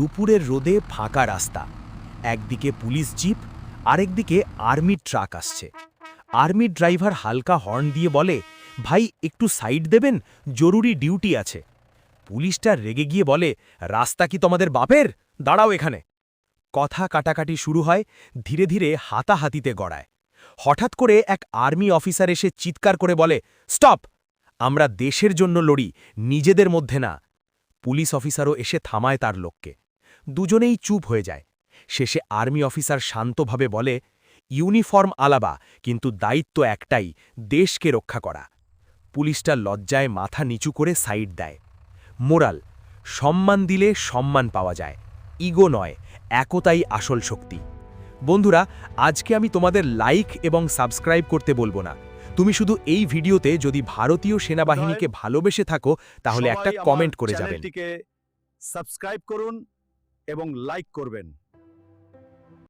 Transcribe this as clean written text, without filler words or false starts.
দুপুরের রোদে ফাঁকা রাস্তা, একদিকে পুলিশ জিপ, আরেকদিকে আর্মির ট্রাক আসছে। আর্মির ড্রাইভার হালকা হর্ন দিয়ে বলে, ভাই একটু সাইড দেবেন, জরুরি ডিউটি আছে। পুলিশটা রেগে গিয়ে বলে, রাস্তা কি তোমাদের বাপের? দাঁড়াও এখানে। কথা কাটাকাটি শুরু হয়, ধীরে ধীরে হাতাহাতিতে গড়ায়। হঠাৎ করে এক আর্মি অফিসার এসে চিৎকার করে বলে, স্টপ! আমরা দেশের জন্য লড়ি, নিজেদের মধ্যে না। পুলিশ অফিসারও এসে থামায় তার লোককে। দুজনেই চুপ হয়ে যায়। শেষে আর্মি অফিসার শান্তভাবে বলে, ইউনিফর্ম আলাবা, কিন্তু দায়িত্ব একটাই, দেশকে রক্ষা করা। পুলিশটা লজ্জায় মাথা নিচু করে সাইড দেয়। মোরাল: সম্মান দিলে সম্মান পাওয়া যায়, ইগো নয়, একতাই আসল শক্তি। বন্ধুরা, আজকে আমি তোমাদের লাইক এবং সাবস্ক্রাইব করতে বলবো না। তুমি শুধু এই ভিডিওতে যদি ভারতীয় সেনাবাহিনীকে ভালোবেসে থাকো তাহলে একটা কমেন্ট করে যাবেন। চ্যানেলটিকে সাবস্ক্রাইব করুন এবং লাইক করবেন।